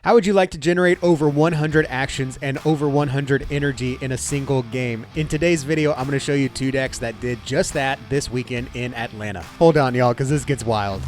How would you like to generate over 100 actions and over 100 energy in a single game? In today's video, I'm going to show you two decks that did just that this weekend in Atlanta. Hold on, y'all, because this gets wild.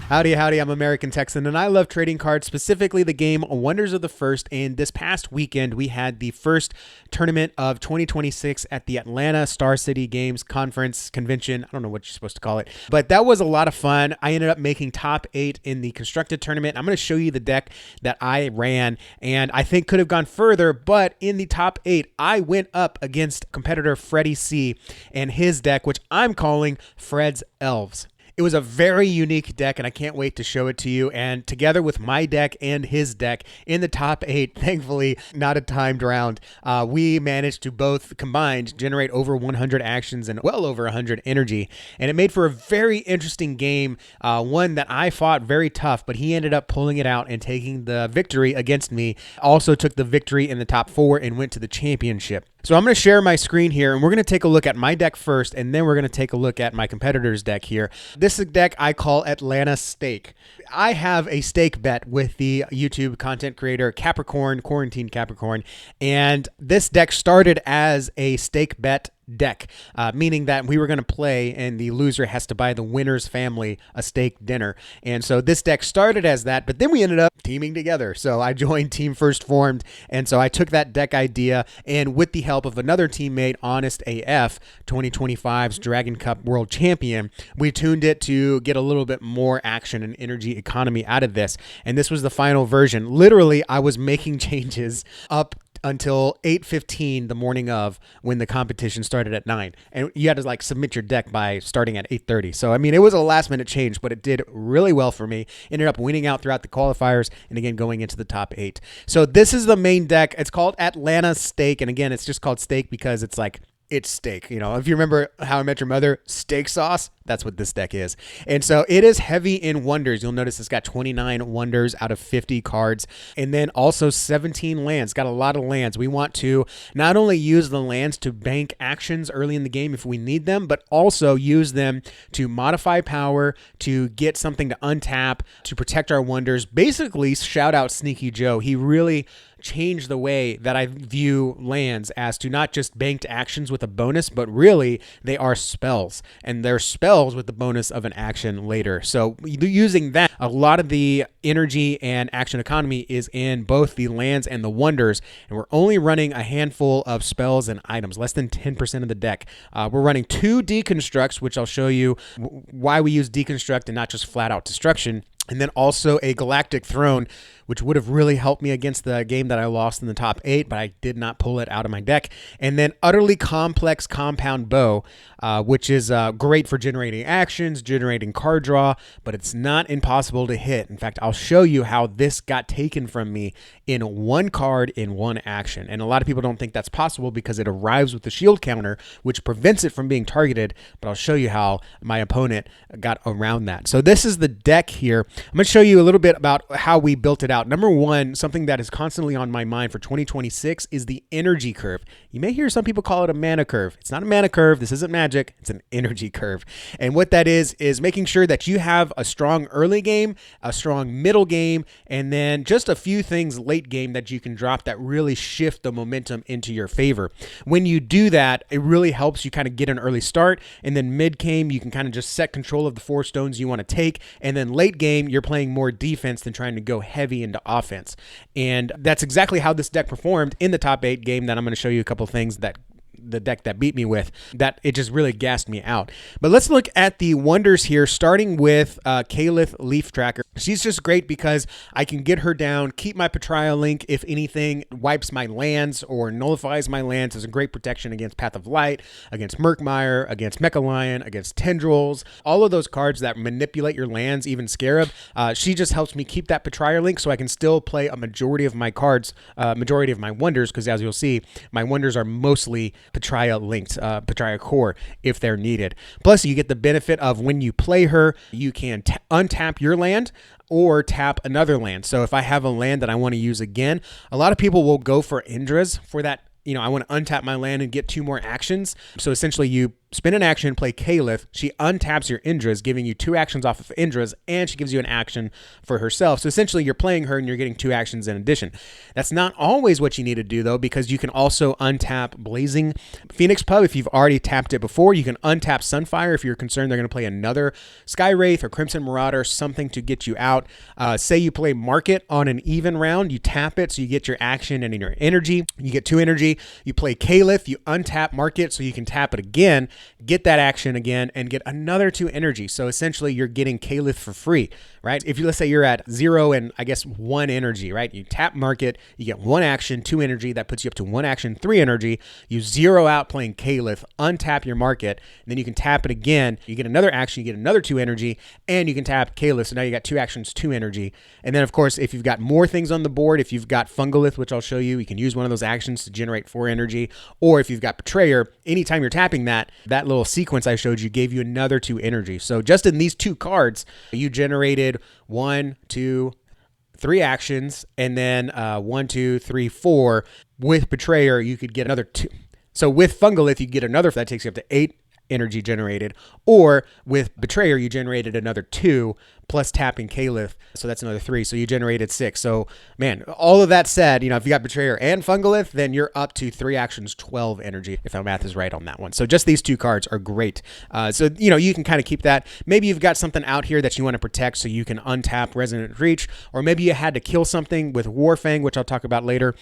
Howdy, I'm American Texan, and I love trading cards, specifically the game Wonders of the First. And this past weekend, we had the first tournament of 2026 at the Atlanta Star City Games Conference Convention. I don't know what you're supposed to call it, but that was a lot of fun. I ended up making top 8 in the constructed tournament. I'm going to show you the deck that I ran, and I think could have gone further, but in the top 8, I went up against competitor Freddie C and his deck, which I'm calling Fred's Elves. It was a very unique deck, and I can't wait to show it to you. And together with my deck and his deck in the top 8, thankfully not a timed round, we managed to both combined generate over 100 actions and well over 100 energy. And it made for a very interesting game, one that I fought very tough, but he ended up pulling it out and taking the victory against me. Also took the victory in the top 4 and went to the championship. So I'm going to share my screen here, and we're going to take a look at my deck first, and then we're going to take a look at my competitor's deck here. This deck I call ATL Steak. I have a stake bet with the YouTube content creator Quarantine Capricorn, and this deck started as a stake bet deck, meaning that we were going to play and the loser has to buy the winner's family a steak dinner. And so this deck started as that, but then we ended up teaming together. So I joined Team First Formed, and so I took that deck idea, and with the help of another teammate, Honest AF, 2025's Dragon Cup World Champion, we tuned it to get a little bit more action and energy economy out of this. And this was the final version. Literally, I was making changes up until 8:15 the morning of, when the competition started at 9, and you had to like submit your deck by starting at 8:30. So I mean, it was a last minute change, but it did really well for me. Ended up winning out throughout the qualifiers, and again going into the top 8. So this is the main deck. It's called ATL Steak, and again, it's just called Steak because it's like, it's steak. You know, if you remember How I Met Your Mother, steak sauce, that's what this deck is. And so it is heavy in wonders. You'll notice it's got 29 wonders out of 50 cards, and then also 17 lands. Got a lot of lands. We want to not only use the lands to bank actions early in the game if we need them, but also use them to modify power, to get something to untap, to protect our wonders. Basically, shout out Sneaky Joe. He really changed the way that I view lands, as to not just banked actions with a bonus, but really they are spells, and they're spells with the bonus of an action later. So using that, a lot of the energy and action economy is in both the lands and the wonders, and we're only running a handful of spells and items, less than 10% of the deck. We're running 2 deconstructs, which I'll show you why we use deconstruct and not just flat out destruction. And then also a Galactic Throne, which would have really helped me against the game that I lost in the top 8, but I did not pull it out of my deck. And then Utterly Complex Compound Bow, which is great for generating actions, generating card draw, but it's not impossible to hit. In fact, I'll show you how this got taken from me in 1 card in 1 action. And a lot of people don't think that's possible because it arrives with the shield counter, which prevents it from being targeted, but I'll show you how my opponent got around that. So this is the deck here. I'm going to show you a little bit about how we built it out. Number one, something that is constantly on my mind for 2026 is the energy curve. You may hear some people call it a mana curve. It's not a mana curve. This isn't Magic. It's an energy curve. And what that is making sure that you have a strong early game, a strong middle game, and then just a few things late game that you can drop that really shift the momentum into your favor. When you do that, it really helps you kind of get an early start, and then mid game, you can kind of just set control of the 4 stones you want to take, and then late game, you're playing more defense than trying to go heavy into offense. And that's exactly how this deck performed in the top 8 game that I'm going to show you a couple things that the deck that beat me with, that it just really gassed me out. But let's look at the wonders here, starting with Kalith Leaf Tracker. She's just great because I can get her down, keep my Patria Link if anything wipes my lands or nullifies my lands. There's a great protection against Path of Light, against Murkmire, against Mecha Lion, against Tendrils, all of those cards that manipulate your lands, even Scarab. She just helps me keep that Patria Link so I can still play a majority of my cards, majority of my wonders, because as you'll see, my wonders are mostly Patria linked, Patria core if they're needed. Plus, you get the benefit of when you play her, you can untap your land or tap another land. So if I have a land that I want to use again, a lot of people will go for Indra's for that. You know, I want to untap my land and get 2 more actions. So essentially you spend an action, play Caliph. She untaps your Indras, giving you 2 actions off of Indras, and she gives you an action for herself. So essentially, you're playing her and you're getting 2 actions in addition. That's not always what you need to do, though, because you can also untap Blazing Phoenix Pub if you've already tapped it before. You can untap Sunfire if you're concerned they're going to play another Sky Wraith or Crimson Marauder, something to get you out. Say you play Market on an even round, you tap it so you get your action and your energy. You get 2 energy. You play Caliph, you untap Market so you can tap it again, get that action again, and get another 2 energy. So essentially, you're getting Caliph for free, right? If let's say you're at 0 and I guess 1 energy, right? You tap Market, you get 1 action, 2 energy. That puts you up to 1 action, 3 energy. You zero out playing Caliph, untap your Market, and then you can tap it again. You get another action, you get another 2 energy, and you can tap Caliph. So now you got 2 actions, 2 energy. And then, of course, if you've got more things on the board, if you've got Fungalith, which I'll show you, you can use one of those actions to generate 4 energy. Or if you've got Betrayer, anytime you're tapping that little sequence I showed you gave you another 2 energy. So just in these 2 cards, you generated 1, 2, 3 actions, and then 1, 2, 3, 4. With Betrayer, you could get another 2. So with Fungalith, you get another, that takes you up to 8 energy generated. Or with Betrayer, you generated another 2 plus tapping Caliph. So that's another 3. So you generated 6. So man, all of that said, if you got Betrayer and Fungalith, then you're up to 3 actions, 12 energy, if my math is right on that one. So just these 2 cards are great. So, you can kind of keep that. Maybe you've got something out here that you want to protect so you can untap Resonant Reach, or maybe you had to kill something with Warfang, which I'll talk about later.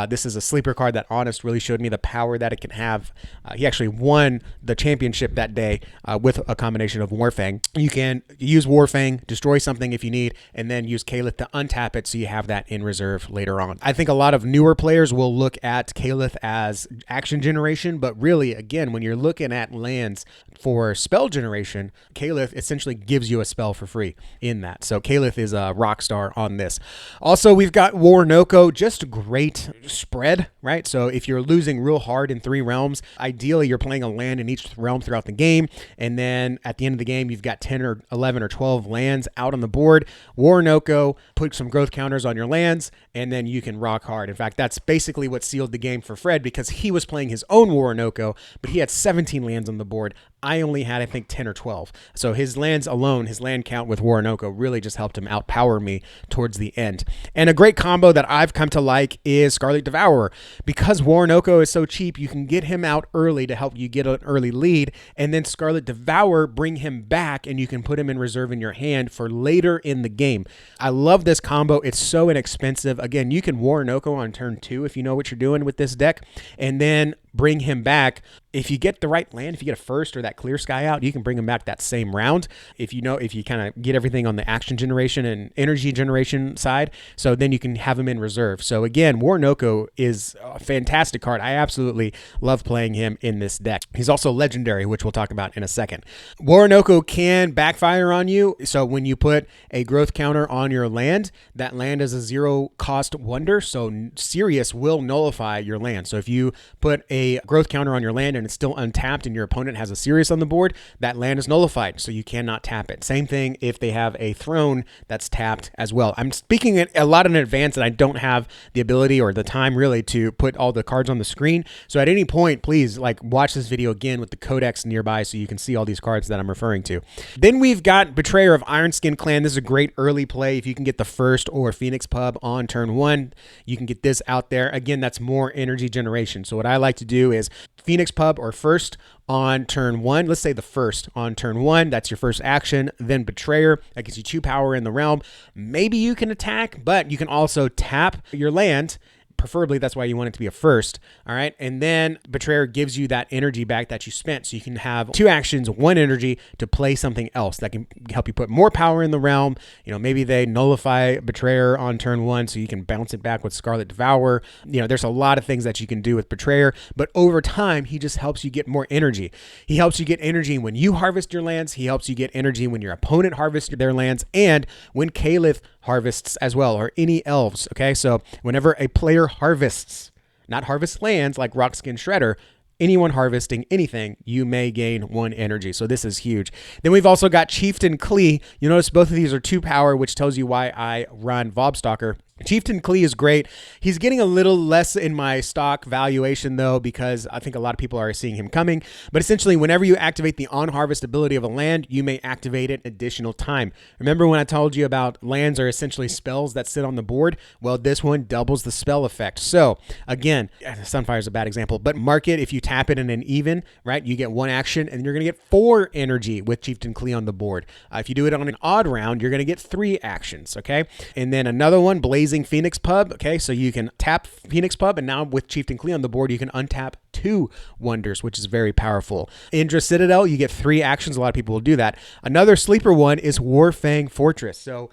This is a sleeper card that Honest really showed me the power that it can have. He actually won the championship that day with a combination of Warfang. You can use Warfang, destroy something if you need, and then use Caliph to untap it so you have that in reserve later on. I think a lot of newer players will look at Caliph as action generation, but really, again, when you're looking at lands for spell generation, Caliph essentially gives you a spell for free in that. So Caliph is a rock star on this. Also, we've got Warnoko, just great spread, right? So if you're losing real hard in 3 realms, ideally you're playing a land in each realm throughout the game, and then at the end of the game, you've got 10 or 11 or 12 lands out on the board. Warnoko, put some growth counters on your lands, and then you can rock hard. In fact, that's basically what sealed the game for Fred, because he was playing his own Warnoko, but he had 17 lands on the board. I only had, I think, 10 or 12. So his lands alone, his land count with Warnoko really just helped him outpower me towards the end. And a great combo that I've come to like is Scarlet Devourer. Because Warnoko is so cheap, you can get him out early to help you get an early lead, and then Scarlet Devourer, bring him back, and you can put him in reserve in your hand for later in the game. I love this combo. It's so inexpensive. Again, you can Warnoko on turn 2 if you know what you're doing with this deck, and then bring him back. If you get the right land, if you get a first or that clear sky out, you can bring him back that same round. If you kind of get everything on the action generation and energy generation side, so then you can have him in reserve. So again, Warnoko is a fantastic card. I absolutely love playing him in this deck. He's also legendary, which we'll talk about in a second. Warnoko can backfire on you. So when you put a growth counter on your land, that land is a 0 cost wonder. So Sirius will nullify your land. So if you put a growth counter on your land and it's still untapped and your opponent has a Sirius on the board, that land is nullified, so you cannot tap it. Same thing if they have a throne that's tapped as well. I'm speaking a lot in advance, and I don't have the ability or the time really to put all the cards on the screen. So at any point, please watch this video again with the codex nearby so you can see all these cards that I'm referring to. Then we've got Betrayer of Ironskin Clan. This is a great early play. If you can get the first or Phoenix Pub on turn 1, you can get this out there. Again, that's more energy generation. So what I like to do is Phoenix Pub or first on turn 1. Let's say the first on turn 1. That's your first action. Then Betrayer. That gives you 2 power in the realm. Maybe you can attack, but you can also tap your land. Preferably, that's why you want it to be a first. All right. And then Betrayer gives you that energy back that you spent. So you can have 2 actions, 1 energy to play something else that can help you put more power in the realm. Maybe they nullify Betrayer on turn 1 so you can bounce it back with Scarlet Devourer. There's a lot of things that you can do with Betrayer, but over time, he just helps you get more energy. He helps you get energy when you harvest your lands. He helps you get energy when your opponent harvests their lands, and when Caliph harvests as well, or any elves. Okay, so whenever a player harvests, not harvest lands like Rockskin Shredder, anyone harvesting anything, you may gain 1 energy. So this is huge. Then we've also got Chieftain Klee. You notice both of these are 2 power, which tells you why I run Vobstalker. Chieftain Klee is great. He's getting a little less in my stock valuation, though, because I think a lot of people are seeing him coming. But essentially, whenever you activate the on-harvest ability of a land, you may activate it additional time. Remember when I told you about lands are essentially spells that sit on the board? Well, this one doubles the spell effect. So, again, Sunfire is a bad example, but mark it if you tap it in an even, right? You get 1 action, and you're going to get 4 energy with Chieftain Klee on the board. If you do it on an odd round, you're going to get 3 actions, okay? And then another one, Blazing Phoenix Pub. Okay, so you can tap Phoenix Pub, and now with Chieftain Klee on the board, you can untap 2 wonders, which is very powerful. Indra Citadel, you get 3 actions. A lot of people will do that. Another sleeper one is Warfang Fortress. So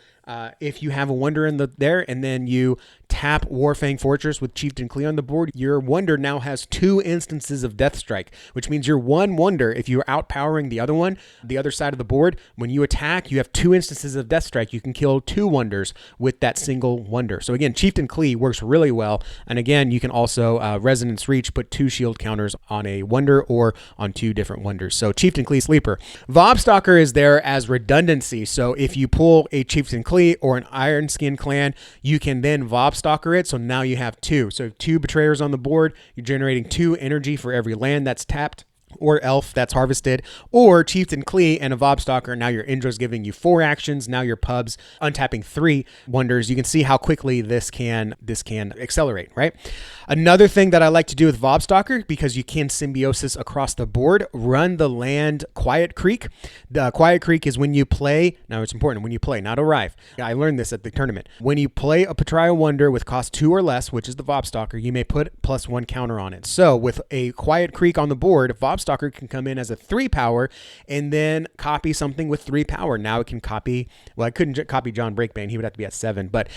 if you have a wonder in there, and then you tap Warfang Fortress with Chieftain Klee on the board, your wonder now has 2 instances of Death Strike, which means your one wonder, if you're outpowering the other one, the other side of the board, when you attack, you have 2 instances of Death Strike. You can kill 2 wonders with that single wonder. So again, Chieftain Klee works really well. And again, you can also Resonance Reach, put 2 shield counters on a wonder or on 2 different wonders. So Chieftain Klee sleeper. Vobstalker is there as redundancy. So if you pull a Chieftain Klee or an Iron Skin clan, you can then Vobstalker it. So now you have 2. So 2 Betrayers on the board. You're generating 2 energy for every land that's tapped, or elf that's harvested, or Chieftain Klee and a Vobstalker. Now your Indra's giving you 4 actions. Now your pubs untapping 3 wonders. You can see how quickly this can accelerate, right? Another thing that I like to do with Vobstalker, because you can symbiosis across the board, run the land Quiet Creek. The Quiet Creek is when you play, now it's important, when you play, not arrive. I learned this at the tournament. When you play a Patria Wonder with cost 2 or less, which is the Vobstalker, you may put +1 counter on it. So with a Quiet Creek on the board, Vobstalker can come in as a 3 power and then copy something with 3 power. Now it can copy, well, I couldn't copy John Breakbane. He would have to be at 7. But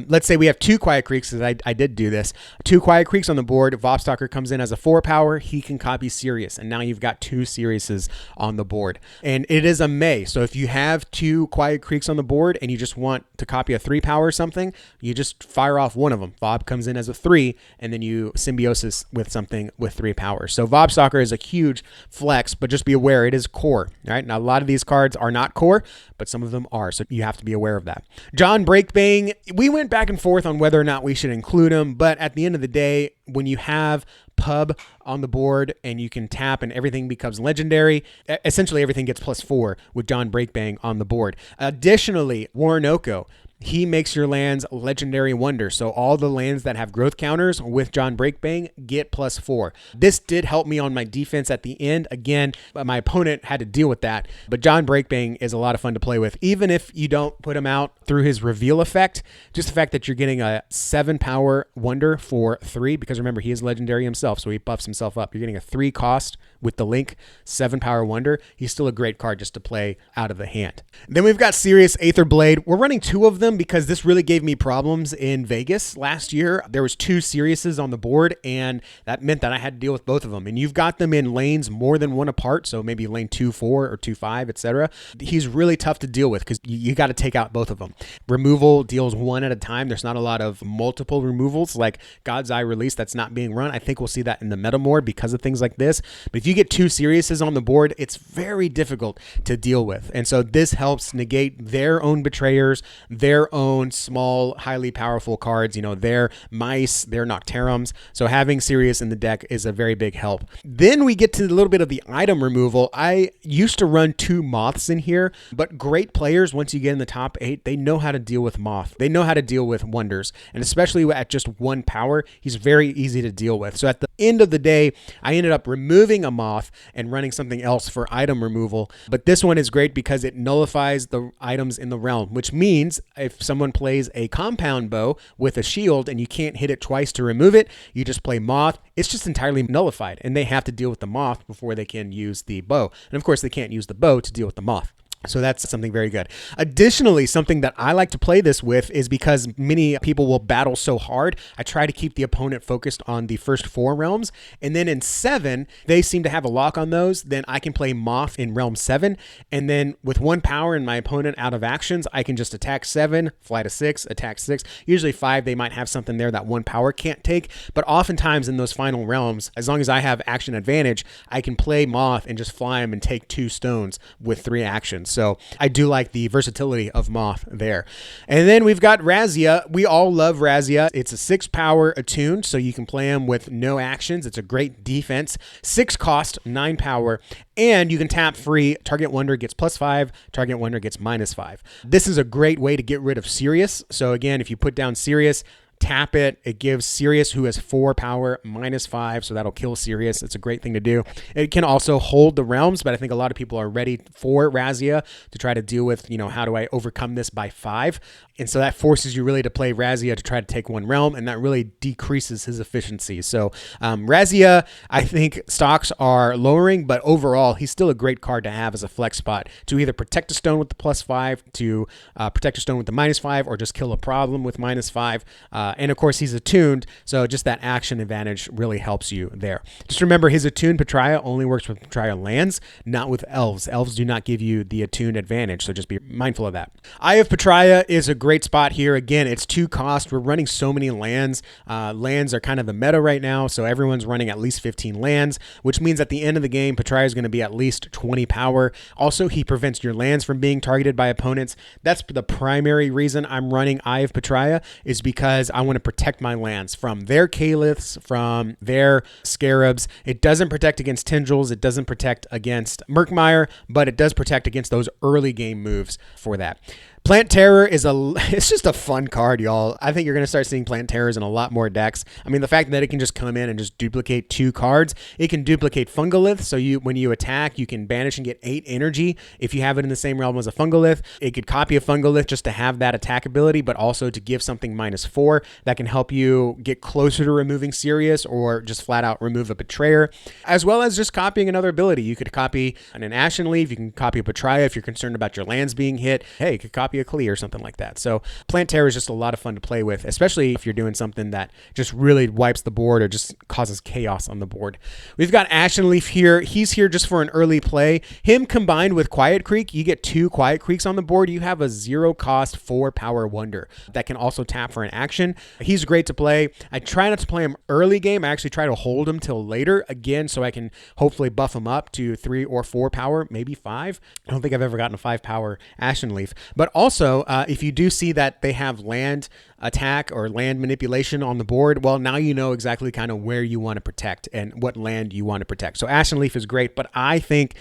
let's say we have 2 Quiet Creeks, because I did do this. 2 Quiet Creeks on the board. Vobstalker comes in as a 4 power. He can copy Sirius, and now you've got 2 Siriuses on the board. And it is a May. So if you have 2 Quiet Creeks on the board and you just want to copy a 3 power or something, you just fire off one of them. Vob comes in as a 3, and then you symbiosis with something with 3 power. So Vobstalker is a huge flex, but just be aware it is core, right? Now, a lot of these cards are not core, but some of them are, so you have to be aware of that. John Breakbane, we went back and forth on whether or not we should include him, but at the end of the day, when you have pub on the board and you can tap and everything becomes legendary, essentially everything gets +4 with John Breakbane on the board. Additionally, Warrenoko, he makes your lands legendary wonder. So all the lands that have growth counters with John Breakbane get +4. This did help me on my defense at the end. Again, my opponent had to deal with that. But John Breakbane is a lot of fun to play with. Even if you don't put him out through his reveal effect, just the fact that you're getting a 7 power wonder for 3, because remember, he is legendary himself, so he buffs himself up. You're getting a 3 cost with the link, 7 power wonder. He's still a great card just to play out of the hand. Then we've got Sirius Aetherblade. We're running 2 of them because this really gave me problems in Vegas last year. There was 2 Siriuses on the board, and that meant that I had to deal with both of them. And you've got them in lanes more than one apart, so maybe lane 2-4 or 2-5, etc. He's really tough to deal with because you got to take out both of them. Removal deals 1 at a time. There's not a lot of multiple removals like God's Eye Release that's not being run. I think we'll see that in the meta more because of things like this. But if you get 2 Siriuses on the board, it's very difficult to deal with. And so this helps negate their own betrayers, their own small, highly powerful cards, their mice, their Nocterums. So having Sirius in the deck is a very big help. Then we get to a little bit of the item removal. I used to run 2 Moths in here, but great players, once you get in the top 8, they know how to deal with Moth. They know how to deal with wonders. And especially at just 1 power, he's very easy to deal with. So at the end of the day, I ended up removing a Moth and running something else for item removal. But this one is great because it nullifies the items in the realm, which means if someone plays a compound bow with a shield and you can't hit it twice to remove it, you just play Moth. It's just entirely nullified, and they have to deal with the Moth before they can use the bow. And of course, they can't use the bow to deal with the Moth. So that's something very good. Additionally, something that I like to play this with is because many people will battle so hard, I try to keep the opponent focused on the first 4 realms. And then in 7, they seem to have a lock on those. Then I can play Moth in realm 7. And then with 1 power and my opponent out of actions, I can just attack 7, fly to 6, attack 6. Usually 5, they might have something there that 1 power can't take. But oftentimes in those final realms, as long as I have action advantage, I can play Moth and just fly him and take 2 stones with 3 actions. So I do like the versatility of Moth there. And then we've got Razia. We all love Razia. It's a 6 power attuned, so you can play him with no actions. It's a great defense. 6 cost, 9 power, and you can tap free. Target Wonder gets +5, target Wonder gets -5. This is a great way to get rid of Sirius. So again, if you put down Sirius, tap it. It gives Sirius, who has 4 power, -5, so that'll kill Sirius. It's a great thing to do. It can also hold the realms, but I think a lot of people are ready for Razia to try to deal with, how do I overcome this by 5? And so that forces you really to play Razia to try to take 1 realm, and that really decreases his efficiency. So Razia, I think stocks are lowering, but overall, he's still a great card to have as a flex spot to either protect a stone with the +5, to protect a stone with the -5, or just kill a problem with -5. And of course, he's attuned, so just that action advantage really helps you there. Just remember, his attuned Patria only works with Patria lands, not with Elves. Elves do not give you the attuned advantage, so just be mindful of that. Eye of Patria is a great spot here. Again, it's 2 cost. We're running so many lands. Lands are kind of the meta right now, so everyone's running at least 15 lands, which means at the end of the game, Patria is going to be at least 20 power. Also, he prevents your lands from being targeted by opponents. That's the primary reason I'm running Eye of Patria, is because I want to protect my lands from their Caliths, from their Scarabs. It doesn't protect against Tendrils. It doesn't protect against Murkmire, but it does protect against those early game moves for that. Plant Terror is it's just a fun card, y'all. I think you're going to start seeing Plant Terrors in a lot more decks. I mean, the fact that it can just come in and just duplicate 2 cards. It can duplicate Fungolith, so when you attack, you can banish and get 8 energy if you have it in the same realm as a Fungolith. It could copy a Fungolith just to have that attack ability, but also to give something -4 that can help you get closer to removing Sirius, or just flat out remove a Betrayer, as well as just copying another ability. You could copy an Ashen Leaf. You can copy a Patria if you're concerned about your lands being hit. Hey, you could copy a Klee or something like that. So Plant Terror is just a lot of fun to play with, especially if you're doing something that just really wipes the board or just causes chaos on the board. We've got Ashen Leaf here. He's here just for an early play. Him combined with Quiet Creek, you get 2 Quiet Creeks on the board. You have a 0 cost 4 power Wonder that can also tap for an action. He's great to play. I try not to play him early game. I actually try to hold him till later, again, so I can hopefully buff him up to 3 or 4 power, maybe 5. I don't think I've ever gotten a 5 power Ashen Leaf. But also, if you do see that they have land attack or land manipulation on the board, well, now you know exactly kind of where you want to protect and what land you want to protect. So Ashen Leaf is great, but I think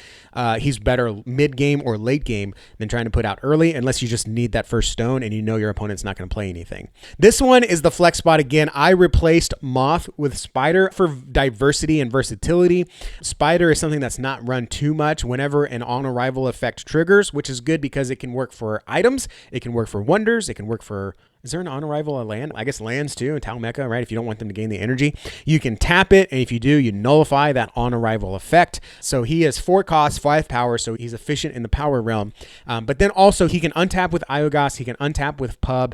he's better mid-game or late game than trying to put out early, unless you just need that first stone and you know your opponent's not going to play anything. This one is the flex spot again. I replaced Moth with Spider for diversity and versatility. Spider is something that's not run too much whenever an on-arrival effect triggers, which is good because it can work for items, it can work for wonders, it can work for... Is there an on-arrival land? I guess lands too, in Talmeca, right? If you don't want them to gain the energy, you can tap it, and if you do, you nullify that on-arrival effect. So he has 4 costs, 5 power, so he's efficient in the power realm. But then also he can untap with Iogas, he can untap with Pub,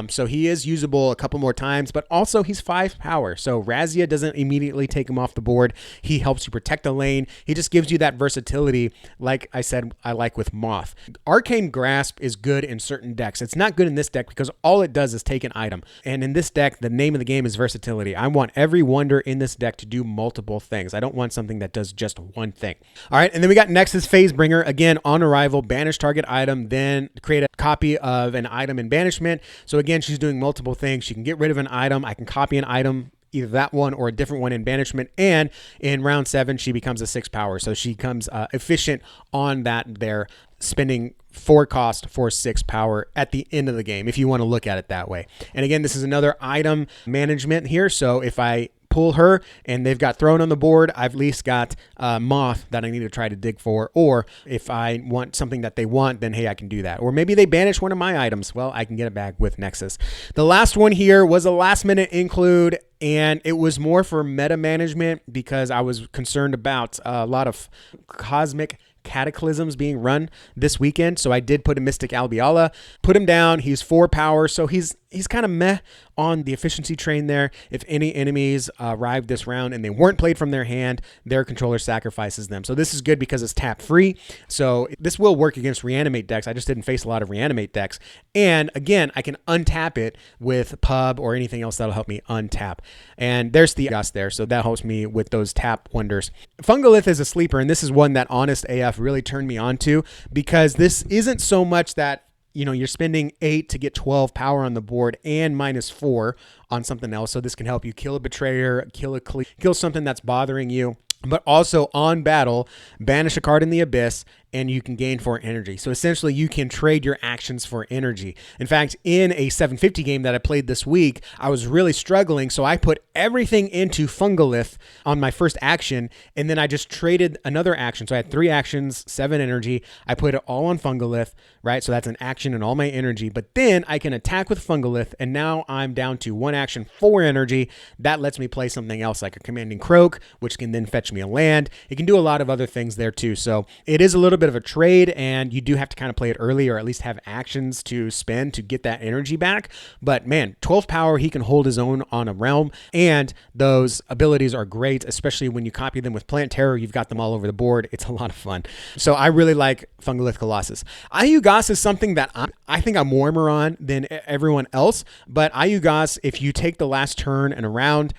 so he is usable a couple more times, but also he's 5 power. So Razia doesn't immediately take him off the board. He helps you protect the lane. He just gives you that versatility, like I said, I like with Moth. Arcane Grasp is good in certain decks. It's not good in this deck because all it does is take an item. And in this deck, the name of the game is versatility. I want every wonder in this deck to do multiple things. I don't want something that does just one thing. All right, and then we got Nexus Phasebringer. Again, on arrival, banish target item, then create a copy of an item in banishment. So again, she's doing multiple things. She can get rid of an item. I can copy an item, either that one or a different one in banishment, and in round 7 she becomes a 6 power, so she becomes efficient on that there, spending 4 cost for 6 power at the end of the game, if you want to look at it that way. And again, this is another item management here, so if I pull her and they've got thrown on the board, I've at least got Moth that I need to try to dig for. Or if I want something that they want, then hey, I can do that. Or maybe they banish one of my items. Well, I can get it back with Nexus. The last one here was a last minute include, and it was more for meta management because I was concerned about a lot of cosmic cataclysms being run this weekend. So I did put a Mystic Albiala, put him down. He's 4 power, so he's he's kind of meh on the efficiency train there. If any enemies arrive this round and they weren't played from their hand, their controller sacrifices them. So this is good because it's tap free. So this will work against reanimate decks. I just didn't face a lot of reanimate decks. And again, I can untap it with pub or anything else that'll help me untap. And there's the Gus there. So that helps me with those tap wonders. Fungolith is a sleeper, and this is one that Honest AF really turned me on to, because this isn't so much that you're spending 8 to get 12 power on the board and -4 on something else. So this can help you kill a betrayer, kill something that's bothering you. But also on battle, banish a card in the abyss, and you can gain 4 energy. So essentially, you can trade your actions for energy. In fact, in a 750 game that I played this week, I was really struggling, so I put everything into Fungolith on my first action, and then I just traded another action. So I had 3 actions, 7 energy. I put it all on Fungolith, right? So that's an action and all my energy. But then I can attack with Fungolith, and now I'm down to 1 action, 4 energy. That lets me play something else like a Commanding Croak, which can then fetch me a land. It can do a lot of other things there too. So it is a little bit of a trade, and you do have to kind of play it early, or at least have actions to spend to get that energy back. But man, 12 power, he can hold his own on a realm, and those abilities are great, especially when you copy them with Plant Terror. You've got them all over the board. It's a lot of fun. So I really like Fungolith Colossus. Ayugas is something that I think I'm warmer on than everyone else, but Ayugas, if you take the last turn and around,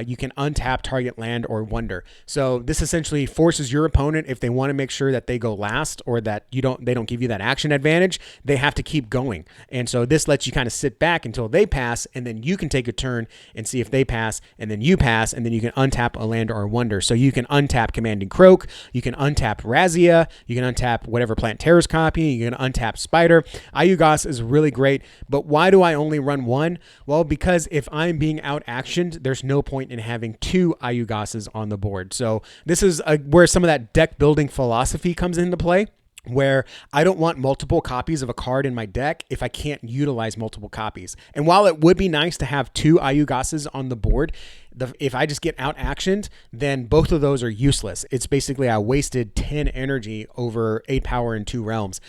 you can untap target land or wonder. So this essentially forces your opponent, if they want to make sure that they go last or that they don't give you that action advantage, they have to keep going. And so this lets you kind of sit back until they pass, and then you can take a turn and see if they pass, and then you pass, and then you can untap a land or a wonder. So you can untap Commanding Croak, you can untap Razia, you can untap whatever Plant Terror's copying, you can untap Spider. Ayugas is really great, but why do I only run 1? Well, because if I'm being out-actioned, there's no point in having 2 Ayugases on the board. So this is where some of that deck building philosophy comes into play, where I don't want multiple copies of a card in my deck if I can't utilize multiple copies. And while it would be nice to have 2 Ayugases on the board, if I just get out-actioned, then both of those are useless. It's basically I wasted 10 energy over 8 power in 2 realms.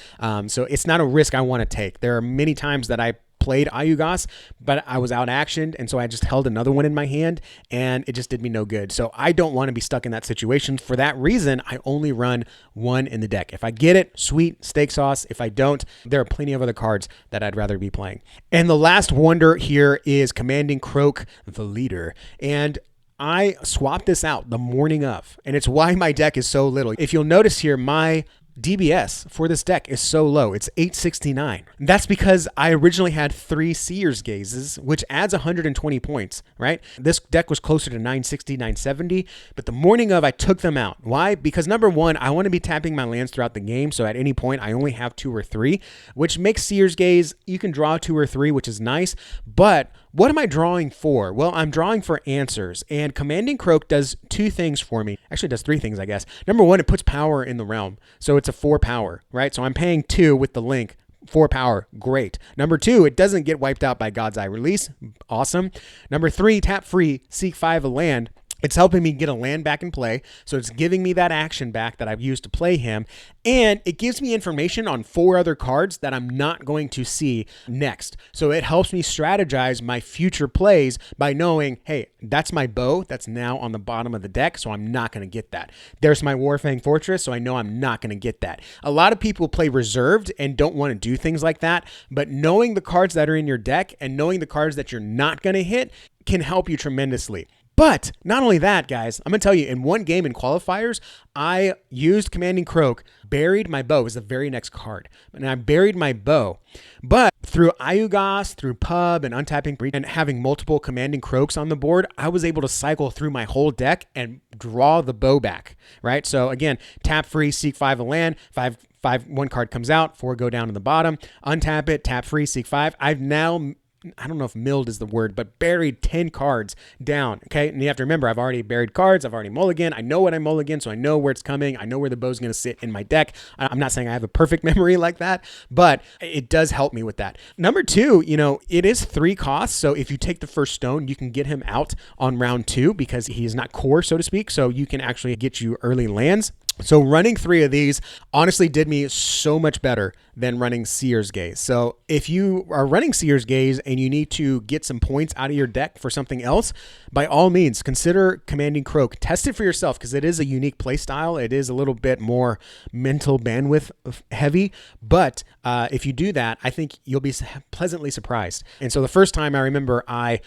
So it's not a risk I want to take. There are many times that I played Ayugas, but I was out-actioned, and so I just held another one in my hand, and it just did me no good. So I don't want to be stuck in that situation. For that reason, I only run 1 in the deck. If I get it, sweet, steak sauce. If I don't, there are plenty of other cards that I'd rather be playing. And the last wonder here is Commanding Croak, the leader. And I swapped this out the morning of, and it's why my deck is so little. If you'll notice here, my DBS for this deck is so low. It's 869. That's because I originally had 3 Seer's Gazes, which adds 120 points, right? This deck was closer to 960, 970, but the morning of, I took them out. Why? Because number 1, I want to be tapping my lands throughout the game, so at any point, I only have 2 or 3, which makes Seer's Gaze, you can draw 2 or 3, which is nice, but what am I drawing for? Well, I'm drawing for answers, and Commanding Croak does 2 things for me. Actually, it does 3 things, I guess. Number 1, it puts power in the realm, so it's a 4 power, right? So I'm paying 2 with the link. 4 power, great. Number 2, it doesn't get wiped out by God's Eye Release, awesome. Number 3, tap free, seek 5 a land. It's helping me get a land back in play, so it's giving me that action back that I've used to play him, and it gives me information on 4 other cards that I'm not going to see next. So it helps me strategize my future plays by knowing, hey, that's my bow that's now on the bottom of the deck, so I'm not going to get that. There's my Warfang Fortress, so I know I'm not going to get that. A lot of people play reserved and don't want to do things like that, but knowing the cards that are in your deck and knowing the cards that you're not going to hit can help you tremendously. But not only that, guys, I'm going to tell you, in one game in qualifiers, I used Commanding Croak, buried my bow. It was the very next card. And I buried my bow. But through Ayugas, through Pub, and untapping and having multiple Commanding Croaks on the board, I was able to cycle through my whole deck and draw the bow back, right? So again, tap free, seek 5 a land, 1 card comes out, 4 go down to the bottom, untap it, tap free, seek 5. I've now, I don't know if milled is the word, but buried 10 cards down, okay? And you have to remember, I've already buried cards. I've already mulligan. I know what I mulligan, so I know where it's coming. I know where the bow's going to sit in my deck. I'm not saying I have a perfect memory like that, but it does help me with that. Number 2, it is 3 costs, so if you take the first stone, you can get him out on round 2 because he is not core, so to speak, so you can actually get you early lands. So running 3 of these honestly did me so much better than running Seer's Gaze. So if you are running Seer's Gaze and you need to get some points out of your deck for something else, by all means, consider Commanding Croak. Test it for yourself because it is a unique play style. It is a little bit more mental bandwidth heavy. But if you do that, I think you'll be pleasantly surprised. And so the first time I remember I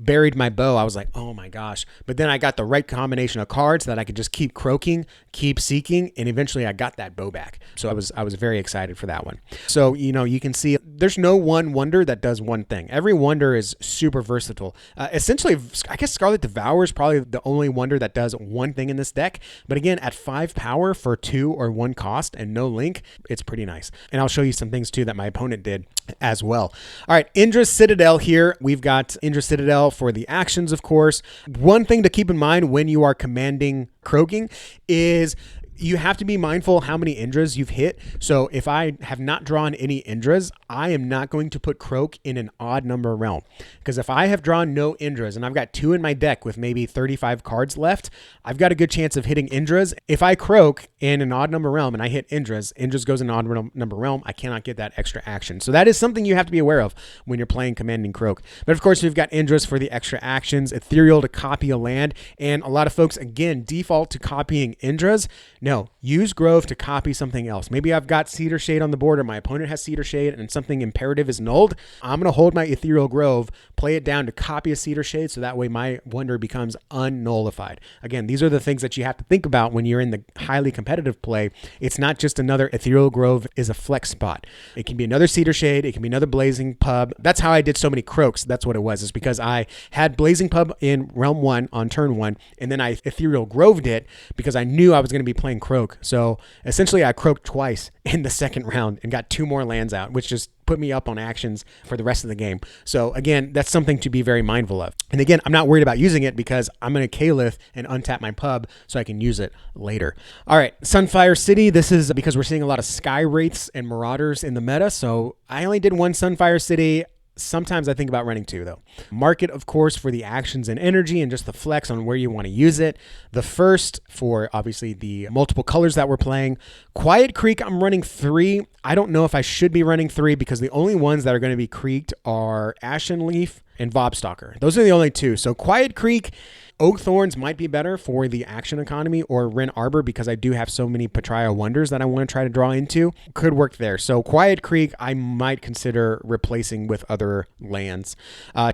buried my bow, I was like, oh my gosh. But then I got the right combination of cards that I could just keep croaking, keep seeking, and eventually I got that bow back. So I was very excited for that one. So, you can see there's no one wonder that does one thing. Every wonder is super versatile. Essentially, I guess Scarlet Devour is probably the only wonder that does one thing in this deck. But again, at 5 power for 2 or 1 cost and no link, it's pretty nice. And I'll show you some things too that my opponent did as well. All right, Indra's Citadel here. We've got Indra's Citadel for the actions, of course. One thing to keep in mind when you are commanding croaking is you have to be mindful how many Indras you've hit. So if I have not drawn any Indras, I am not going to put Croak in an odd number realm. Because if I have drawn no Indras and I've got 2 in my deck with maybe 35 cards left, I've got a good chance of hitting Indras. If I croak in an odd number realm and I hit Indras goes in an odd number realm, I cannot get that extra action. So that is something you have to be aware of when you're playing Commanding Croak. But of course, we've got Indras for the extra actions, Ethereal to copy a land, and a lot of folks, again, default to copying Indras. No, use Grove to copy something else. Maybe I've got Cedar Shade on the board or my opponent has Cedar Shade and something imperative is nulled. I'm going to hold my Ethereal Grove, play it down to copy a Cedar Shade so that way my wonder becomes unnullified. Again, these are the things that you have to think about when you're in the highly competitive play. It's not just another Ethereal Grove is a flex spot. It can be another Cedar Shade. It can be another Blazing Pub. That's how I did so many croaks. That's what it was. Is because I had Blazing Pub in realm 1 on turn 1 and then I Ethereal Groved it because I knew I was going to be playing Croak. So essentially I croaked twice in the second round and got 2 more lands out, which just put me up on actions for the rest of the game. So again, that's something to be very mindful of. And again, I'm not worried about using it because I'm going to Caliph and untap my pub so I can use it later. All right, Sunfire City. This is because we're seeing a lot of Sky Wraiths and Marauders in the meta. So I only did 1 Sunfire City. Sometimes I think about running 2 though. Market, of course, for the actions and energy and just the flex on where you want to use it. The first for obviously the multiple colors that we're playing. Quiet Creek, I'm running 3. I don't know if I should be running 3 because the only ones that are going to be creeked are Ashen Leaf and Vobstalker. Those are the only 2. So Quiet Creek, Oak Thorns might be better for the action economy, or Ren Arbor because I do have so many Patria Wonders that I want to try to draw into. Could work there. So Quiet Creek, I might consider replacing with other lands.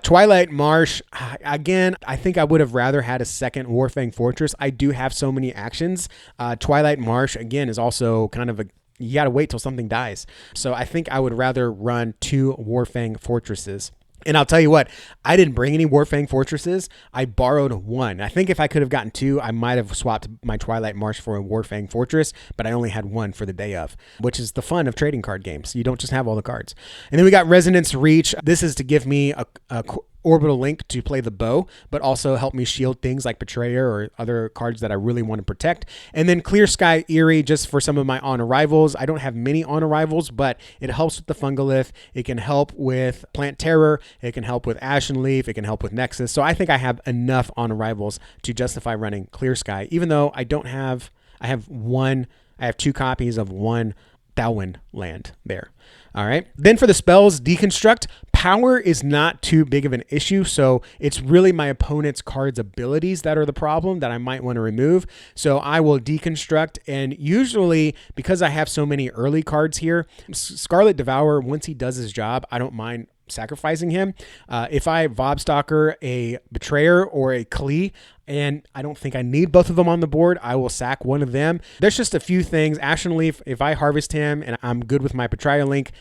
Twilight Marsh, again, I think I would have rather had a second Warfang Fortress. I do have so many actions. Twilight Marsh, again, is also kind of you got to wait till something dies. So I think I would rather run 2 Warfang Fortresses. And I'll tell you what, I didn't bring any Warfang Fortresses. I borrowed 1. I think if I could have gotten 2, I might have swapped my Twilight Marsh for a Warfang Fortress, but I only had 1 for the day of, which is the fun of trading card games. You don't just have all the cards. And then we got Resonance Reach. This is to give me a orbital link to play the bow, but also help me shield things like Betrayer or other cards that I really want to protect. And then Clear Sky Eerie, just for some of my on arrivals. I don't have many on arrivals, but it helps with the Fungolith. It can help with Plant Terror. It can help with Ashen Leaf. It can help with Nexus. So I think I have enough on arrivals to justify running Clear Sky, even though I have 2 copies of 1 Thalwyn land there. All right. Then for the spells, Deconstruct. Power is not too big of an issue, so it's really my opponent's card's abilities that are the problem that I might want to remove. So I will Deconstruct, and usually, because I have so many early cards here, Scarlet Devourer, once he does his job, I don't mind sacrificing him. If I Vobstalker a Betrayer or a Klee, and I don't think I need both of them on the board, I will sack one of them. There's just a few things. Ashen Leaf, if I harvest him and I'm good with my Patria Link,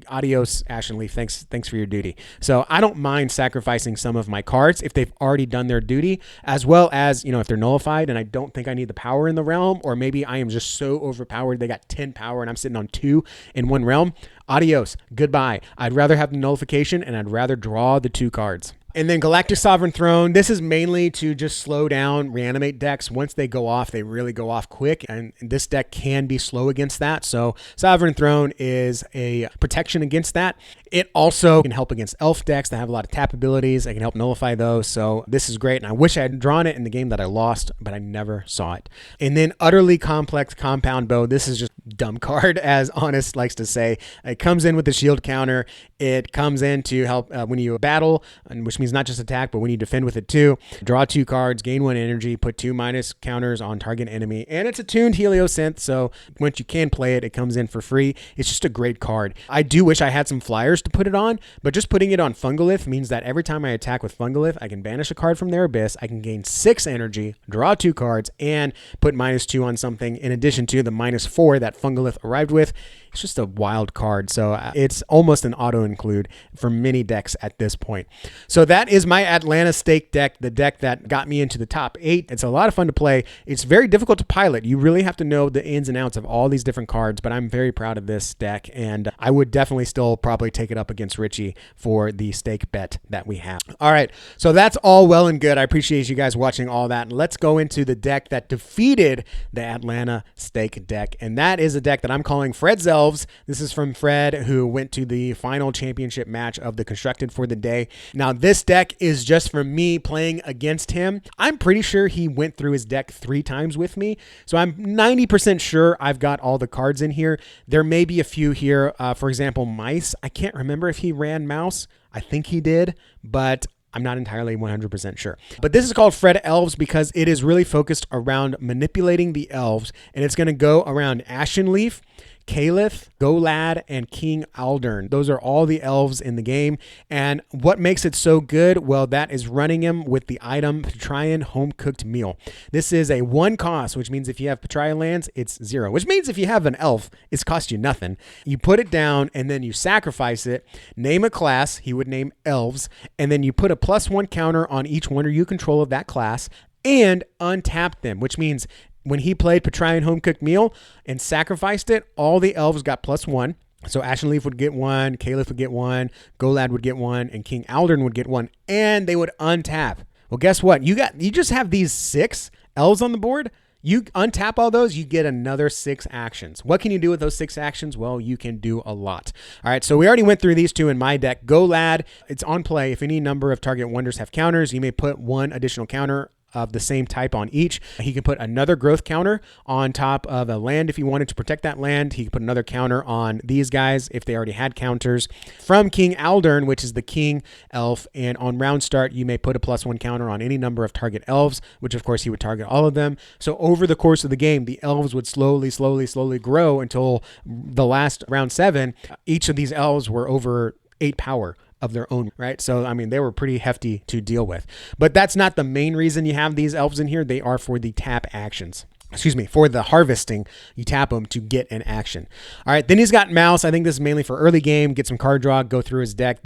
adios, Ashen Leaf. Thanks for your duty. So I don't mind sacrificing some of my cards if they've already done their duty, as well as, if they're nullified and I don't think I need the power in the realm, or maybe I am just so overpowered they got 10 power and I'm sitting on 2 in one realm. Adios, goodbye. I'd rather have the nullification and I'd rather draw the 2 cards. And then Galactic Sovereign Throne, this is mainly to just slow down reanimate decks. Once they go off, they really go off quick, and this deck can be slow against that. So Sovereign Throne is a protection against that. It also can help against elf decks that have a lot of tap abilities. It can help nullify those. So this is great, and I wish I had drawn it in the game that I lost, but I never saw it. And then Utterly Complex Compound Bow. This is just dumb card, as Honest likes to say. It comes in with the shield counter. It comes in to help when you battle, which means not just attack, but when you defend with it too. Draw 2 cards, gain 1 energy, put 2 minus counters on target enemy, and it's a tuned Heliosynth, so once you can play it, it comes in for free. It's just a great card. I do wish I had some flyers to put it on, but just putting it on Fungalith means that every time I attack with Fungalith, I can banish a card from their abyss, I can gain 6 energy, draw 2 cards, and put -2 on something in addition to the -4 that Fungalith arrived with. It's just a wild card, so it's almost an auto-include for many decks at this point. So that is my Atlanta Steak deck, the deck that got me into the top 8. It's a lot of fun to play. It's very difficult to pilot. You really have to know the ins and outs of all these different cards, but I'm very proud of this deck, and I would definitely still probably take it up against Richie for the Steak bet that we have. All right, so that's all well and good. I appreciate you guys watching all that. Let's go into the deck that defeated the Atlanta Steak deck, and that is a deck that I'm calling Fred's Elves. This is from Fred, who went to the final championship match of the Constructed for the day. Now, this deck is just from me playing against him. I'm pretty sure he went through his deck 3 times with me, so I'm 90% sure I've got all the cards in here. There may be a few here. For example, Mice. I can't remember if he ran Mouse. I think he did, but I'm not entirely 100% sure. But this is called Fred Elves because it is really focused around manipulating the elves, and it's going to go around Ashenleaf, Caliph, Golad, and King Aldern. Those are all the elves in the game. And what makes it so good? Well, that is running him with the item Petrian Home Cooked Meal. This is a 1 cost, which means if you have Petrian lands, it's 0, which means if you have an elf, it's cost you nothing. You put it down and then you sacrifice it, name a class, he would name Elves, and then you put a +1 counter on each one you control of that class and untap them, which means when he played Petrian Home Cooked Meal and sacrificed it, all the elves got +1. So Ashenleaf would get 1, Caliph would get 1, Golad would get 1, and King Aldern would get 1, and they would untap. Well, guess what? You just have these 6 elves on the board. You untap all those, you get another 6 actions. What can you do with those 6 actions? Well, you can do a lot. All right, so we already went through these 2 in my deck. Golad, it's on play. If any number of target wonders have counters, you may put 1 additional counter of the same type on each. He can put another growth counter on top of a land if he wanted to protect that land. He can put another counter on these guys if they already had counters. From King Aldern, which is the king elf, and on round start, you may put a +1 counter on any number of target elves, which of course he would target all of them. So over the course of the game, the elves would slowly grow until the last round 7. Each of these elves were over 8 power of their own, right? So, I mean, they were pretty hefty to deal with. But that's not the main reason you have these elves in here. They are for the tap actions. Excuse me, for the harvesting, you tap them to get an action. All right, then he's got Mouse. I think this is mainly for early game, get some card draw, go through his deck.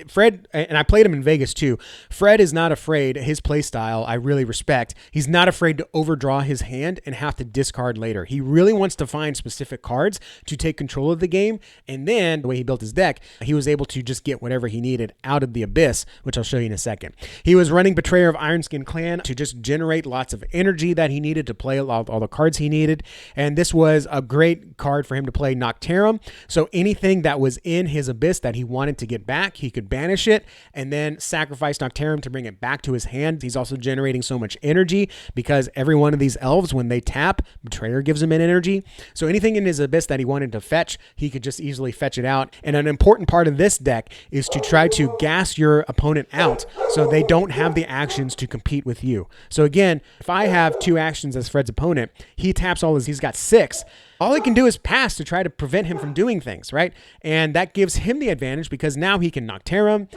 Fred, and I played him in Vegas too. Fred is not afraid. His play style, I really respect. He's not afraid to overdraw his hand and have to discard later. He really wants to find specific cards to take control of the game. And then the way he built his deck, he was able to just get whatever he needed out of the abyss, which I'll show you in a second. He was running Betrayer of Ironskin Clan to just generate lots of energy that he needed to play all the cards he needed, and this was a great card for him to play Nocterum. So anything that was in his abyss that he wanted to get back, he could banish it and then sacrifice Nocterum to bring it back to his hand. He's also generating so much energy because every one of these elves, when they tap, Betrayer gives him an energy. So anything in his abyss that he wanted to fetch, he could just easily fetch it out. And an important part of this deck is to try to gas your opponent out so they don't have the actions to compete with you. So again, if I have 2 actions as Fred's opponent, he taps all his, he's got 6. All he can do is pass to try to prevent him from doing things, right? And that gives him the advantage because now he can Nocterum,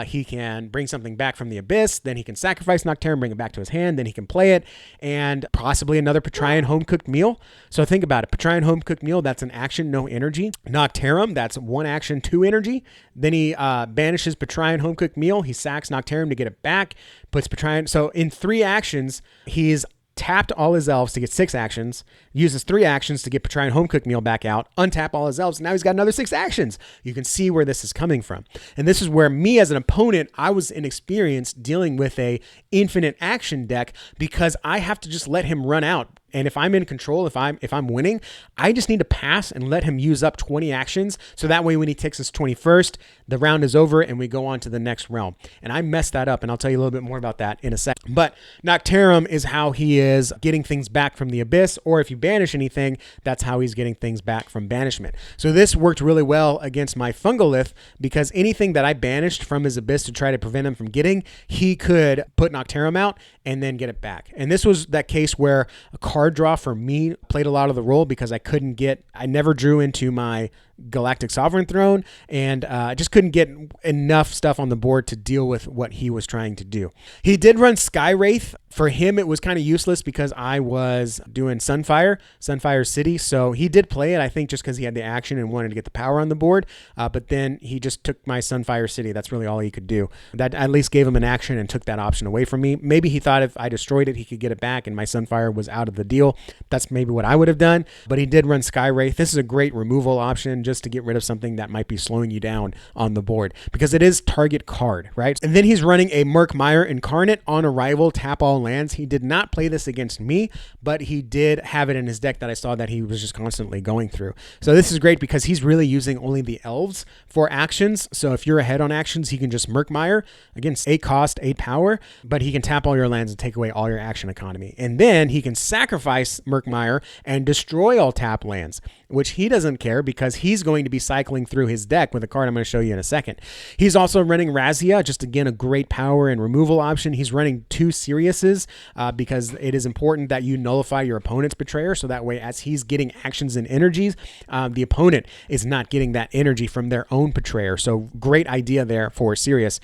he can bring something back from the abyss, then he can sacrifice Nocterum, bring it back to his hand, then he can play it, and possibly another Petrian Home Cooked Meal. So think about it. Petrian Home Cooked Meal, that's an action, no energy. Nocterum, that's 1 action, 2 energy. Then he banishes Petrian Home Cooked Meal, he sacks Nocterum to get it back, puts Petrian. So in 3 actions, he's tapped all his elves to get 6 actions, uses 3 actions to get Patron Home Cooked Meal back out, untap all his elves, and now he's got another 6 actions. You can see where this is coming from. And this is where me as an opponent, I was inexperienced dealing with a infinite action deck because I have to just let him run out. And if I'm in control, if I'm winning, I just need to pass and let him use up 20 actions. So that way when he takes his 21st, the round is over and we go on to the next realm. And I messed that up, and I'll tell you a little bit more about that in a second. But Nocterum is how he is getting things back from the Abyss, or if you banish anything, that's how he's getting things back from banishment. So this worked really well against my Fungolith because anything that I banished from his Abyss to try to prevent him from getting, he could put Nocterum out and then get it back. And this was that case where a card draw for me played a lot of the role because I never drew into my Galactic Sovereign Throne, and I just couldn't get enough stuff on the board to deal with what he was trying to do. He did run Sky Wraith. For him, it was kind of useless because I was doing Sunfire City, so he did play it, I think, just because he had the action and wanted to get the power on the board, but then he just took my Sunfire City. That's really all he could do. That at least gave him an action and took that option away from me. Maybe he thought if I destroyed it, he could get it back, and my Sunfire was out of the deal. That's maybe what I would have done, but he did run Sky Wraith. This is a great removal option just to get rid of something that might be slowing you down on the board because it is target card, right? And then he's running a Murkmire Incarnate. On arrival, tap all lands. He did not play this against me, but he did have it in his deck that I saw that he was just constantly going through. So this is great because he's really using only the elves for actions. So if you're ahead on actions, he can just Murkmire. Again, 8 cost, 8 power, but he can tap all your lands and take away all your action economy. And then he can sacrifice Murkmire and destroy all tap lands, which he doesn't care because he's going to be cycling through his deck with a card I'm going to show you in a second. He's also running Razia, just again a great power and removal option. He's running 2 Siriuses because it is important that you nullify your opponent's Betrayer, so that way as he's getting actions and energies, the opponent is not getting that energy from their own Betrayer. So great idea there for Sirius.